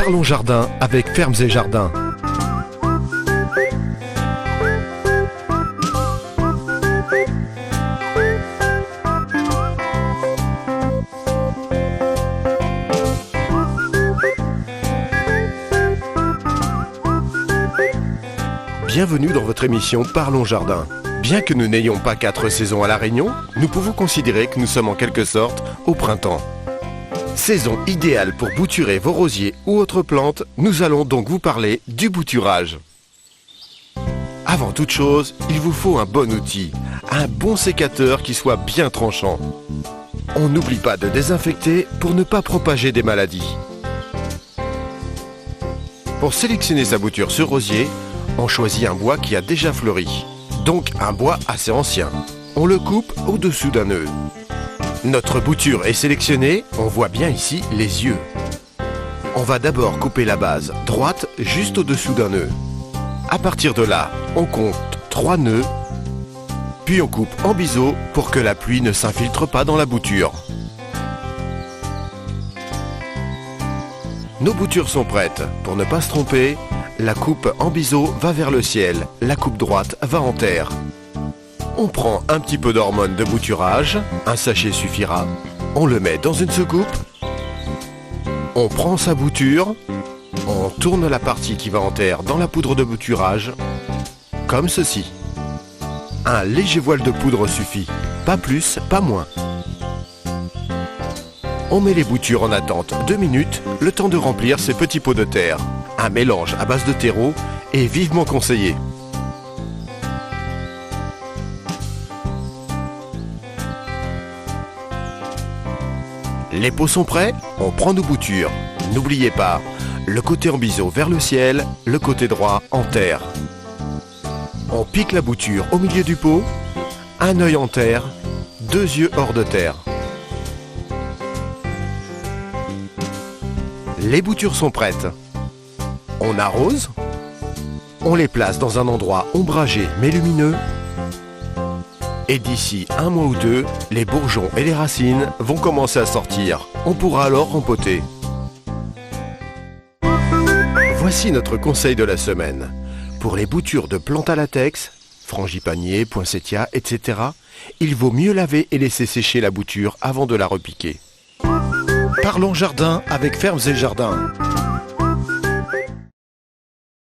Parlons jardin avec Fermes et Jardins. Bienvenue dans votre émission Parlons Jardin. Bien que nous n'ayons pas 4 saisons à La Réunion, nous pouvons considérer que nous sommes en quelque sorte au printemps. Saison idéale pour bouturer vos rosiers ou autres plantes, nous allons donc vous parler du bouturage. Avant toute chose, il vous faut un bon outil, un bon sécateur qui soit bien tranchant. On n'oublie pas de désinfecter pour ne pas propager des maladies. Pour sélectionner sa bouture sur rosier, on choisit un bois qui a déjà fleuri, donc un bois assez ancien. On le coupe au-dessous d'un nœud. Notre bouture est sélectionnée, on voit bien ici les yeux. On va d'abord couper la base droite juste au-dessous d'un nœud. À partir de là, on compte 3 nœuds, puis on coupe en biseau pour que la pluie ne s'infiltre pas dans la bouture. Nos boutures sont prêtes. Pour ne pas se tromper, la coupe en biseau va vers le ciel, la coupe droite va en terre. On prend un petit peu d'hormone de bouturage, un sachet suffira. On le met dans une secoupe. On prend sa bouture. On tourne la partie qui va en terre dans la poudre de bouturage, comme ceci. Un léger voile de poudre suffit, pas plus, pas moins. On met les boutures en attente 2 minutes, le temps de remplir ces petits pots de terre. Un mélange à base de terreau est vivement conseillé. Les pots sont prêts, on prend nos boutures. N'oubliez pas, le côté en biseau vers le ciel, le côté droit en terre. On pique la bouture au milieu du pot, un œil en terre, 2 yeux hors de terre. Les boutures sont prêtes. On arrose, on les place dans un endroit ombragé mais lumineux. Et d'ici 1 mois ou 2, les bourgeons et les racines vont commencer à sortir. On pourra alors rempoter. Voici notre conseil de la semaine. Pour les boutures de plantes à latex, frangipanier, poinsettia, etc., il vaut mieux laver et laisser sécher la bouture avant de la repiquer. Parlons jardin avec Fermes et Jardins.